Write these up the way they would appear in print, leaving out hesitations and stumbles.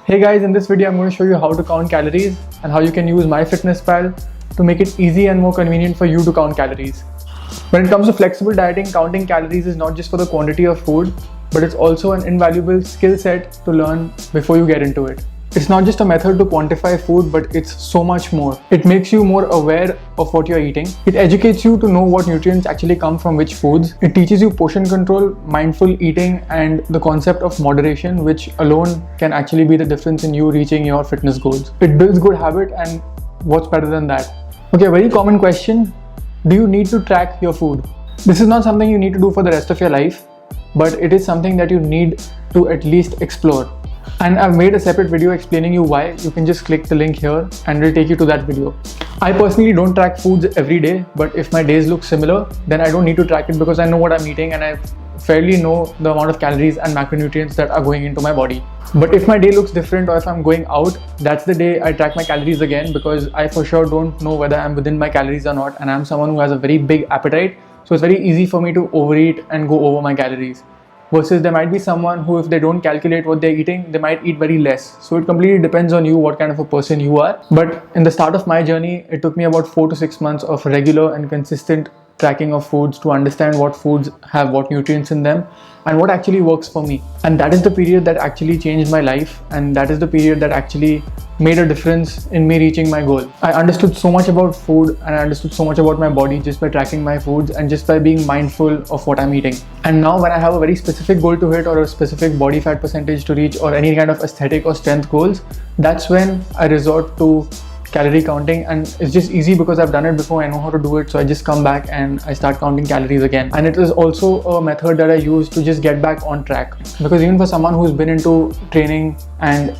Hey guys, in this video I'm going to show you how to count calories and how you can use MyFitnessPal to make it easy and more convenient for you to count calories. When it comes to flexible dieting, counting calories is not just for the quantity of food, but it's also an invaluable skill set to learn before you get into it. It's not just a method to quantify food, but it's so much more. It makes you more aware of what you're eating. It educates you to know what nutrients actually come from which foods. It teaches you portion control, mindful eating, and the concept of moderation, which alone can actually be the difference in you reaching your fitness goals. It builds good habit, and what's better than that? Okay, very common question. Do you need to track your food? This is not something you need to do for the rest of your life, but it is something that you need to at least explore. And I've made a separate video explaining you why. You can just click the link here and it'll take you to that video. I personally don't track foods every day, but if my days look similar, then I don't need to track it because I know what I'm eating and I fairly know the amount of calories and macronutrients that are going into my body. But if my day looks different or if I'm going out, that's the day I track my calories again, because I for sure don't know whether I'm within my calories or not, and I'm someone who has a very big appetite, so it's very easy for me to overeat and go over my calories. Versus there might be someone who, if they don't calculate what they're eating, they might eat very less. So it completely depends on you what kind of a person you are. But in the start of my journey, it took me about 4 to 6 months of regular and consistent tracking of foods to understand what foods have what nutrients in them and what actually works for me. And that is the period that actually changed my life, and that is the period that actually made a difference in me reaching my goal. I understood so much about food and I understood so much about my body just by tracking my foods and just by being mindful of what I'm eating. And now when I have a very specific goal to hit or a specific body fat percentage to reach or any kind of aesthetic or strength goals, that's when I resort to calorie counting, and it's just easy because I've done it before, I know how to do it, so I just come back and I start counting calories again. And it is also a method that I use to just get back on track, because even for someone who's been into training and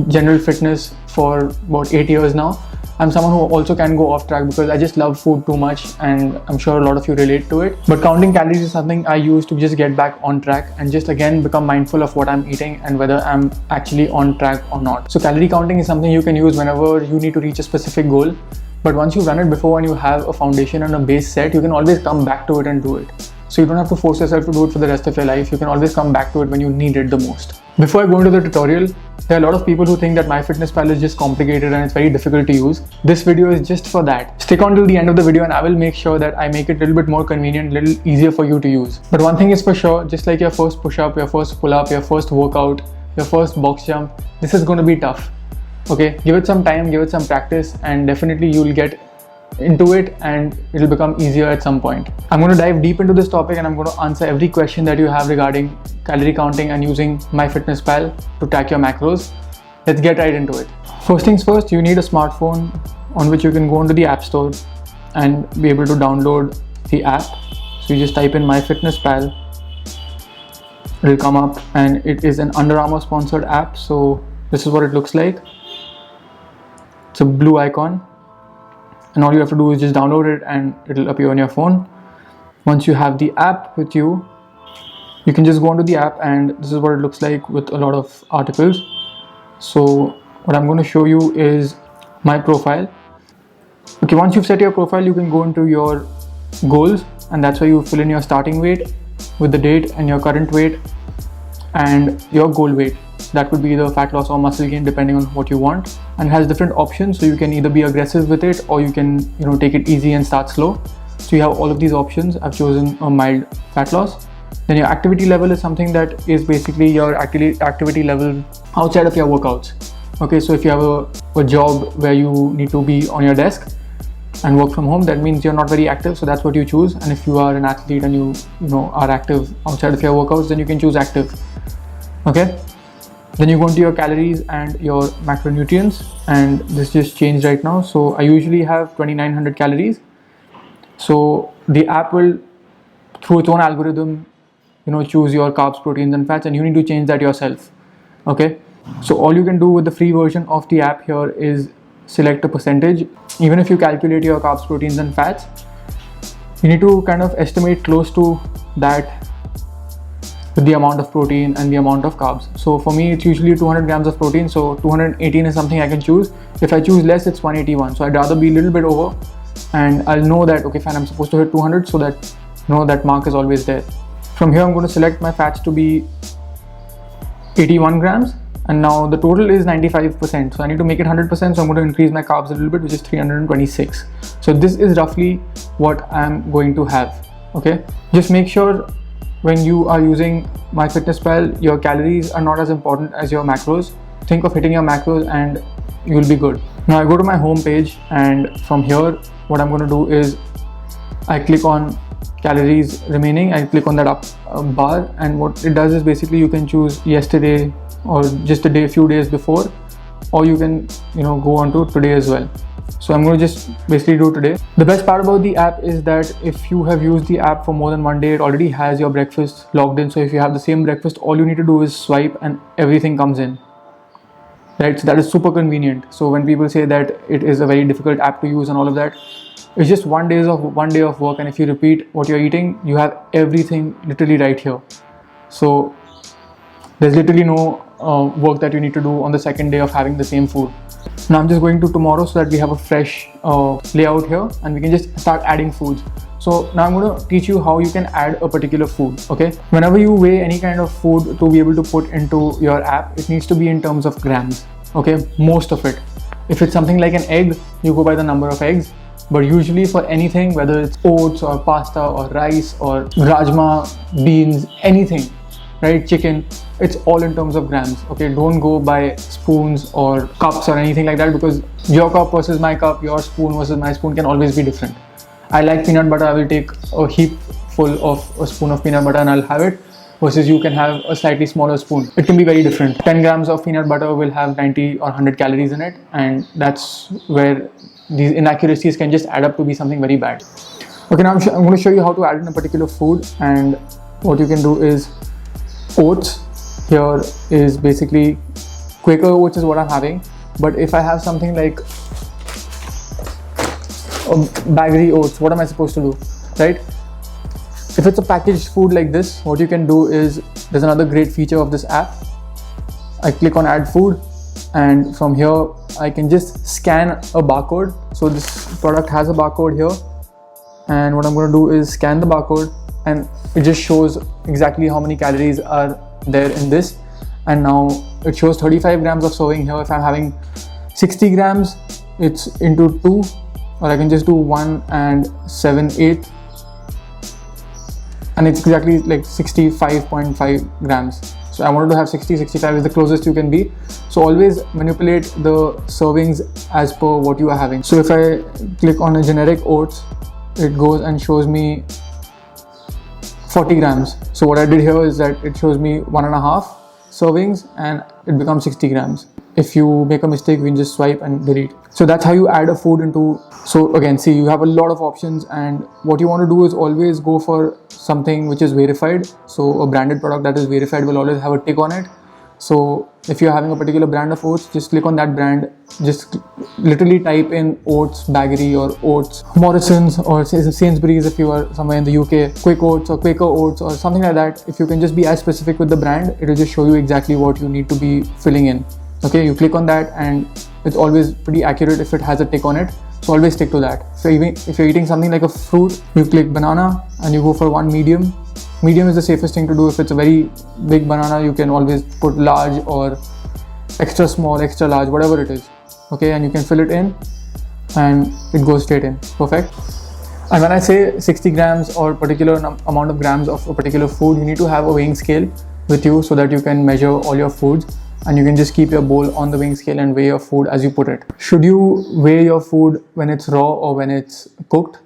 general fitness for about 8 years now, I'm someone who also can go off track because I just love food too much, and I'm sure a lot of you relate to it. But counting calories is something I use to just get back on track and just again become mindful of what I'm eating and whether I'm actually on track or not. So calorie counting is something you can use whenever you need to reach a specific goal. But once you've done it before and you have a foundation and a base set, you can always come back to it and do it. So you don't have to force yourself to do it for the rest of your life. You can always come back to it when you need it the most. Before I go into the tutorial, there are a lot of people who think that MyFitnessPal is just complicated and it's very difficult to use. This video is just for that. Stick on till the end of the video and I will make sure that I make it a little bit more convenient, a little easier for you to use. But one thing is for sure, just like your first push-up, your first pull-up, your first workout, your first box jump, this is going to be tough. Okay, give it some time, give it some practice, and definitely you'll get into it and it'll become easier at some point. I'm going to dive deep into this topic and I'm going to answer every question that you have regarding calorie counting and using MyFitnessPal to track your macros. Let's get right into it. First things first, you need a smartphone on which you can go into the App Store and be able to download the app. So you just type in MyFitnessPal, it'll come up, and it is an Under Armour sponsored app. So this is what it looks like. It's a blue icon, and all you have to do is just download it and it'll appear on your phone. Once you have the app with you, you can just go onto the app, and this is what it looks like with a lot of articles. So what I'm going to show you is my profile. Okay, once you've set your profile, you can go into your goals, and that's where you fill in your starting weight with the date and your current weight and your goal weight. That could be either fat loss or muscle gain depending on what you want, and it has different options, so you can either be aggressive with it or you can take it easy and start slow. So you have all of these options. I've chosen a mild fat loss. Then your activity level is something that is basically your activity level outside of your workouts. Okay, so if you have a job where you need to be on your desk and work from home, that means you're not very active, so that's what you choose. And if you are an athlete and you are active outside of your workouts, then you can choose active. Okay, then you go into your calories and your macronutrients, and this just changed right now. So I usually have 2900 calories. So the app will, through its own algorithm, choose your carbs, proteins and fats, and you need to change that yourself. Okay, so all you can do with the free version of the app here is select a percentage. Even if you calculate your carbs, proteins and fats, you need to kind of estimate close to that with the amount of protein and the amount of carbs. So for me, it's usually 200 grams of protein, so 218 is something I can choose. If I choose less, it's 181. So I'd rather be a little bit over, and I'll know that, okay fine, I'm supposed to hit 200, so that that mark is always there. From here, I'm going to select my fats to be 81 grams, and now the total is 95%, so I need to make it 100%, so I'm going to increase my carbs a little bit, which is 326. So this is roughly what I'm going to have. Okay, just make sure when you are using MyFitnessPal, your calories are not as important as your macros. Think of hitting your macros and you'll be good. Now I go to my home page, and from here what I'm going to do is I click on calories remaining. I click on that up bar, and what it does is basically you can choose yesterday or just a few days before, or you can go on to today as well. So I'm going to just basically do today. The best part about the app is that if you have used the app for more than one day, it already has your breakfast logged in. So if you have the same breakfast, all you need to do is swipe and everything comes in, right? So that is super convenient. So when people say that it is a very difficult app to use and all of that, it's just one day of work, and if you repeat what you're eating, you have everything literally right here. So there's literally no work that you need to do on the second day of having the same food. Now I'm just going to tomorrow so that we have a fresh layout here, and we can just start adding foods. So now I'm going to teach you how you can add a particular food. Okay, whenever you weigh any kind of food to be able to put into your app, it needs to be in terms of grams. Okay, most of it. If it's something like an egg, you go by the number of eggs. But usually for anything, whether it's oats or pasta or rice or rajma, beans, anything, right, chicken, it's all in terms of grams. Okay, don't go by spoons or cups or anything like that, because your cup versus my cup, your spoon versus my spoon can always be different. I like peanut butter, I will take a heap full of a spoon of peanut butter and I'll have it, versus you can have a slightly smaller spoon. It can be very different. 10 grams of peanut butter will have 90 or 100 calories in it, and that's where these inaccuracies can just add up to be something very bad. Okay, now I'm going to show you how to add in a particular food, and what you can do is oats. Here is basically Quaker oats is what I'm having, but if I have something like baggery oats, what am I supposed to do, right? If it's a packaged food like this, what you can do is, there's another great feature of this app. I click on add food, and from here I can just scan a barcode. So this product has a barcode here, and what I'm going to do is scan the barcode, and it just shows exactly how many calories are there in this. And now it shows 35 grams of serving here. If I'm having 60 grams, it's into 2, or I can just do 1 and 7, 8, and it's exactly like 65.5 grams. So I wanted to have 60, 65 is the closest you can be. So always manipulate the servings as per what you are having. So if I click on a generic oats, it goes and shows me 40 grams. So what I did here is that it shows me 1.5 servings and it becomes 60 grams. If you make a mistake, you can just swipe and delete. So that's how you add a food into. So again, see, you have a lot of options, and what you want to do is always go for something which is verified. So a branded product that is verified will always have a tick on it. So if you're having a particular brand of oats, just click on that brand. Just literally type in oats baggery or oats Morrison's or Sainsbury's if you are somewhere in the UK, Quick Oats or Quaker Oats or something like that. If you can just be as specific with the brand, it will just show you exactly what you need to be filling in. Okay, you click on that and it's always pretty accurate if it has a tick on it. So always stick to that. So even if you're eating something like a fruit, you click banana and you go for one medium. Medium is the safest thing to do. If it's a very big banana, you can always put large or extra small, extra large, whatever it is. Okay, and you can fill it in and it goes straight in. Perfect. And when I say 60 grams or particular amount of grams of a particular food, you need to have a weighing scale with you so that you can measure all your foods, and you can just keep your bowl on the weighing scale and weigh your food as you put it. Should you weigh your food when it's raw or when it's cooked?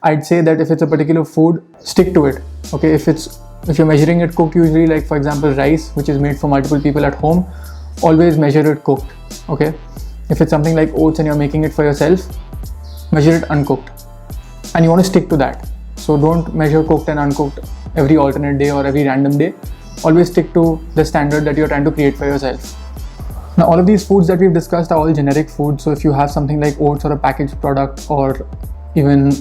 I'd say that if it's a particular food, stick to it. Okay, if you're measuring it cooked, usually like for example rice, which is made for multiple people at home, always measure it cooked. Okay, if it's something like oats and you're making it for yourself, measure it uncooked, and you want to stick to that. So don't measure cooked and uncooked every alternate day or every random day. Always stick to the standard that you're trying to create for yourself. Now all of these foods that we've discussed are all generic foods. So if you have something like oats or a packaged product or even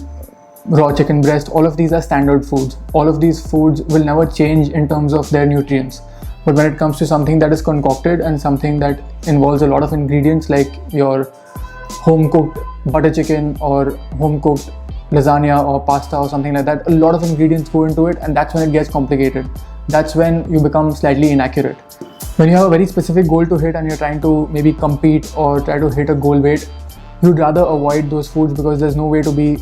raw chicken breast, all of these are standard foods. All of these foods will never change in terms of their nutrients. But when it comes to something that is concocted and something that involves a lot of ingredients, like your home cooked butter chicken or home cooked lasagna or pasta or something like that, a lot of ingredients go into it, and that's when it gets complicated. That's when you become slightly inaccurate. When you have a very specific goal to hit and you're trying to maybe compete or try to hit a goal weight, you'd rather avoid those foods because there's no way to be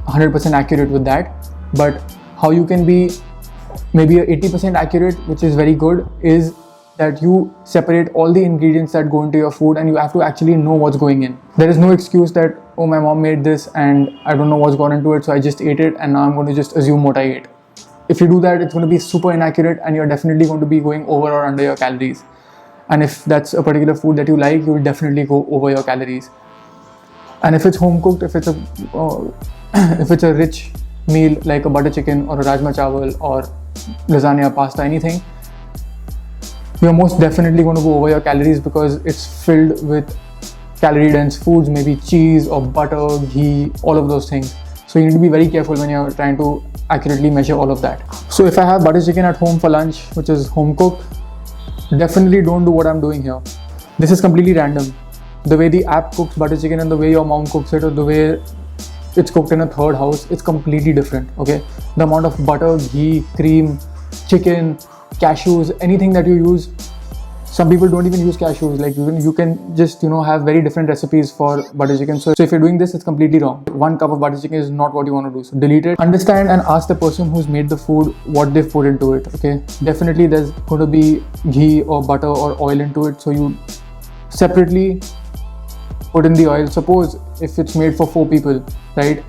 100% accurate with that. But how you can be maybe 80% accurate, which is very good, is that you separate all the ingredients that go into your food and you have to actually know what's going in. There is no excuse that, oh, my mom made this and I don't know what's gone into it, so I just ate it and now I'm going to just assume what I ate. If you do that, it's going to be super inaccurate and you're definitely going to be going over or under your calories. And if that's a particular food that you like, you will definitely go over your calories. And if it's home cooked, if it's a rich meal like a butter chicken or a rajma chawal or lasagna, pasta, anything, you're most definitely going to go over your calories because it's filled with calorie dense foods, maybe cheese or butter, ghee, all of those things. So you need to be very careful when you're trying to accurately measure all of that. So if I have butter chicken at home for lunch, which is home cooked, definitely don't do what I'm doing here. This is completely random. The way the app cooks butter chicken and the way your mom cooks it, or the way it's cooked in a third house, it's completely different. Okay, the amount of butter, ghee, cream, chicken, cashews, anything that you use. Some people don't even use cashews. Like you can just have very different recipes for butter chicken. So if you're doing this, it's completely wrong. 1 cup of butter chicken is not what you want to do. So delete it. Understand and ask the person who's made the food what they've put into it. Okay, definitely there's going to be ghee or butter or oil into it. So you separately put in the oil. Suppose if it's made for 4 people, right?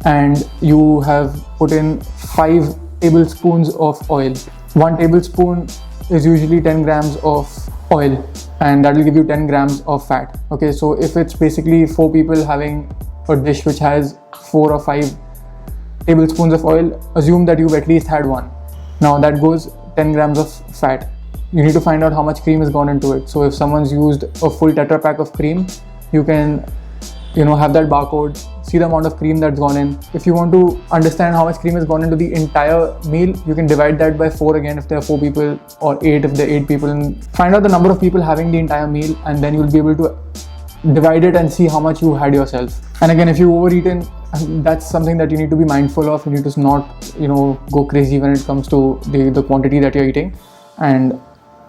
And you have put in 5 tablespoons of oil. 1 tablespoon is usually 10 grams of oil, and that will give you 10 grams of fat. Okay, so if it's basically 4 people having a dish which has 4 or 5 tablespoons of oil, assume that you've at least had 1. Now that goes 10 grams of fat. You need to find out how much cream has gone into it. So if someone's used a full Tetra pack of cream, you can have that barcode, see the amount of cream that's gone in. If you want to understand how much cream has gone into the entire meal, you can divide that by 4 again if there are 4 people, or 8 if there are 8 people, and find out the number of people having the entire meal, and then you'll be able to divide it and see how much you had yourself. And again, if you overeaten, that's something that you need to be mindful of. You need to not go crazy when it comes to the quantity that you're eating, and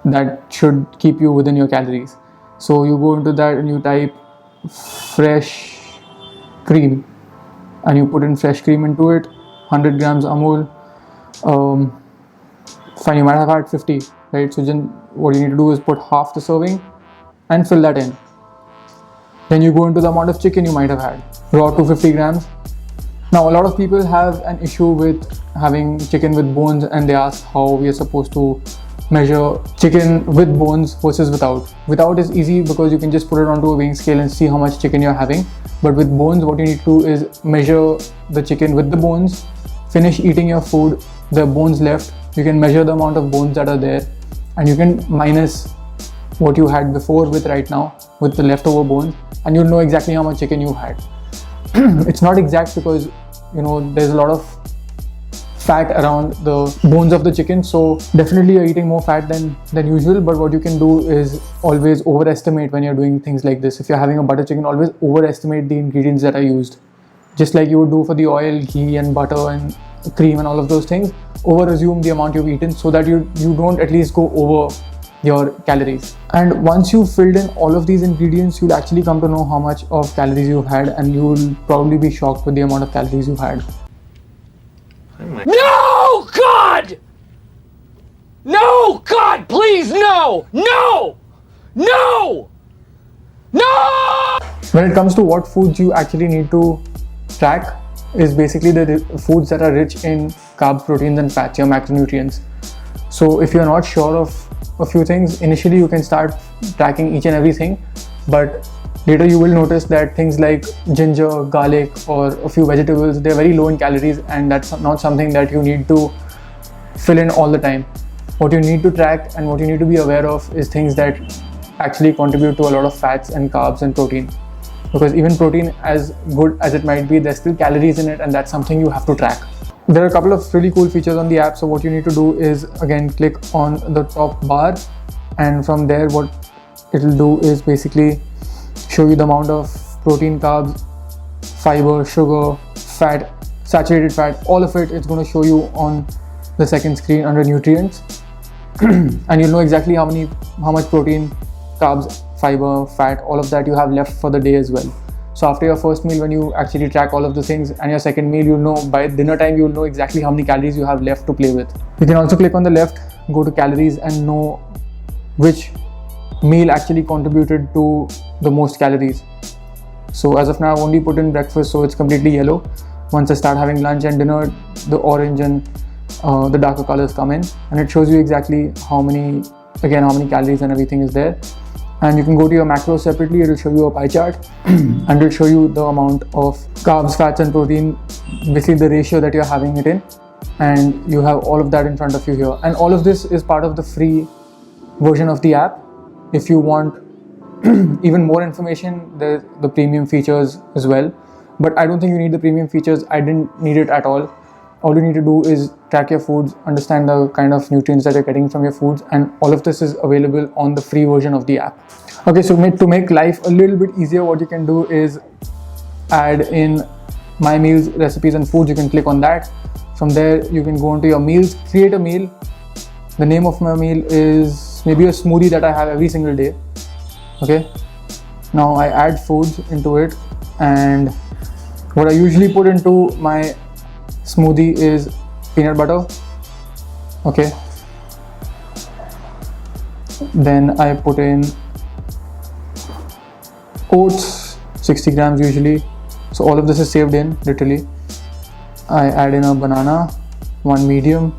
that should keep you within your calories. So you go into that and you type fresh cream and you put in fresh cream into it, 100 grams Amul. Fine, you might have had 50, right? So then what you need to do is put half the serving and fill that in. Then you go into the amount of chicken you might have had, raw 250 grams. Now a lot of people have an issue with having chicken with bones, and they ask how we are supposed to measure chicken with bones versus without. Without is easy because you can just put it onto a weighing scale and see how much chicken you're having. But with bones, what you need to do is measure the chicken with the bones, finish eating your food, there are bones left, you can measure the amount of bones that are there, and you can minus what you had before with right now with the leftover bones, and you'll know exactly how much chicken you had. It's not exact because there's a lot of fat around the bones of the chicken, so definitely you're eating more fat than usual. But what you can do is always overestimate when you're doing things like this. If you're having a butter chicken, always overestimate the ingredients that are used, just like you would do for the oil, ghee and butter and cream and all of those things. Over assume the amount you've eaten so that you don't at least go over your calories. And once you've filled in all of these ingredients, you'll actually come to know how much of calories you've had, and you'll probably be shocked with the amount of calories you've had. No, God! No, God, please, no! No! No! No! When it comes to what foods you actually need to track, is basically the foods that are rich in carbs, proteins and fats, your macronutrients. So if you're not sure of a few things, initially you can start tracking each and everything, but later you will notice that things like ginger, garlic or a few vegetables, they're very low in calories, and that's not something that you need to fill in all the time. What you need to track and what you need to be aware of is things that actually contribute to a lot of fats and carbs and protein. Because even protein, as good as it might be, there's still calories in it, and that's something you have to track. There are a couple of really cool features on the app. So what you need to do is, again, click on the top bar, and from there what it'll do is basically show you the amount of protein, carbs, fiber, sugar, fat, saturated fat, all of it. It's going to show you on the second screen under nutrients. and you'll know exactly how much protein, carbs, fiber, fat, all of that you have left for the day as well. So after your first meal, when you actually track all of the things, and your second meal, you'll know by dinner time, you'll know exactly how many calories you have left to play with. You can also click on the left, go to calories, and know which meal actually contributed to the most calories. So as of now, I've only put in breakfast, so it's completely yellow. Once I start having lunch and dinner, the orange and the darker colors come in, and it shows you exactly how many calories and everything is there. And you can go to your macros separately. It will show you a pie chart and it will show you the amount of carbs, fats and protein, basically the ratio that you're having it in, and you have all of that in front of you here. And all of this is part of the free version of the app. If you want even more information, there's the premium features as well, but I don't think you need the premium features. I didn't need it at all. All you need to do is track your foods, understand the kind of nutrients that you're getting from your foods, and all of this is available on the free version of the app. Okay, so to make life a little bit easier, what you can do is add in my meals, recipes and foods. You can click on that. From there, you can go into your meals, create a meal. The name of my meal is maybe a smoothie that I have every single day. Okay, now I add foods into it, and what I usually put into my smoothie is peanut butter. Okay, then I put in oats, 60 grams usually. So all of this is saved in, literally. I add in a banana, one medium.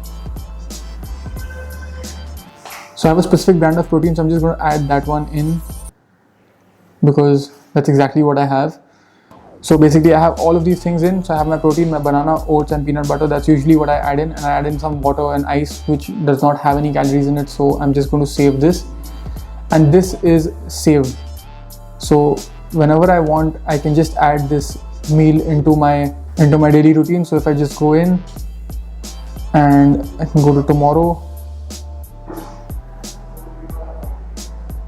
So I have a specific brand of protein, so I'm just going to add that one in because that's exactly what I have. So basically I have all of these things in. So I have my protein, my banana, oats and peanut butter. That's usually what I add in, and I add in some water and ice, which does not have any calories in it. So I'm just going to save this, and this is saved. So whenever I want, I can just add this meal into my daily routine. So if I just go in and I can go to tomorrow,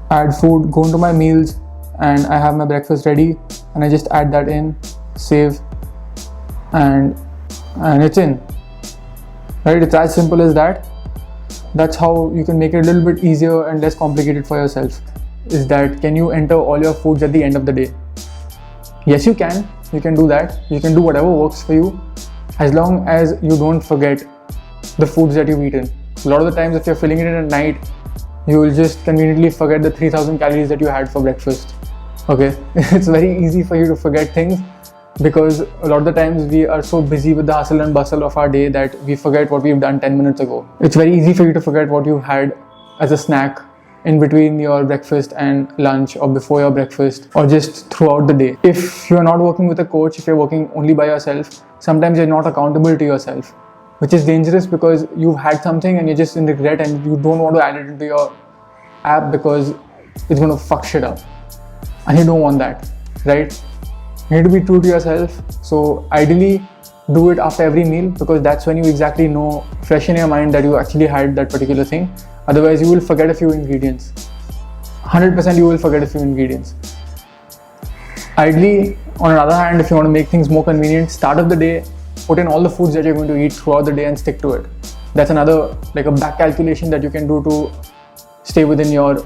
add food, go into my meals, and I have my breakfast ready, and I just add that in, save, and it's in, right? It's as simple as that. That's how you can make it a little bit easier and less complicated for yourself. Is that, can you enter all your foods at the end of the day? Yes, you can do that. You can do whatever works for you, as long as you don't forget the foods that you've eaten. A lot of the times, if you're filling it in at night, you will just conveniently forget the 3000 calories that you had for breakfast. Okay, it's very easy for you to forget things because a lot of the times we are so busy with the hustle and bustle of our day that we forget what we've done 10 minutes ago. It's very easy for you to forget what you had as a snack in between your breakfast and lunch, or before your breakfast, or just throughout the day. If you're not working with a coach, if you're working only by yourself, sometimes you're not accountable to yourself, which is dangerous because you've had something and you're just in regret and you don't want to add it into your app because it's going to fuck shit up. And you don't want that, right? You need to be true to yourself. So ideally, do it after every meal because that's when you exactly know, fresh in your mind, that you actually had that particular thing. Otherwise, you will forget a few ingredients. 100% you will forget a few ingredients. Ideally, on the other hand, if you want to make things more convenient, start of the day, put in all the foods that you're going to eat throughout the day and stick to it. That's another, like a back calculation that you can do to stay within your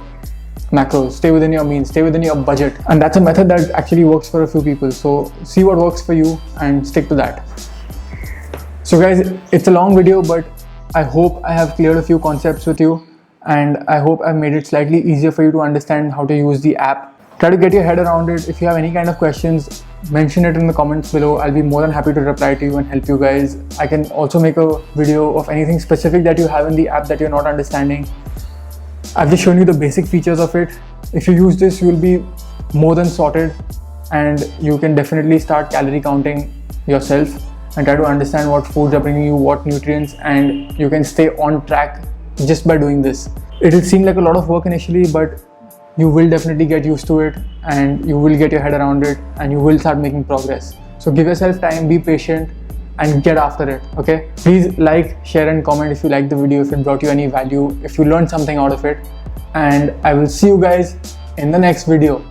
macros, stay within your means, stay within your budget. And that's a method that actually works for a few people. So see what works for you and stick to that. So guys, it's a long video, but I hope I have cleared a few concepts with you, and I hope I've made it slightly easier for you to understand how to use the app. Try to get your head around it. If you have any kind of questions, mention it in the comments below. I'll be more than happy to reply to you and help you guys. I can also make a video of anything specific that you have in the app that you're not understanding. I've just shown you the basic features of it. If you use this, you'll be more than sorted, and you can definitely start calorie counting yourself and try to understand what foods are bringing you what nutrients, and you can stay on track just by doing this. It'll seem like a lot of work initially, but you will definitely get used to it and you will get your head around it and you will start making progress. So give yourself time, be patient and get after it, okay? Please like, share and comment if you liked the video, if it brought you any value, if you learned something out of it, and I will see you guys in the next video.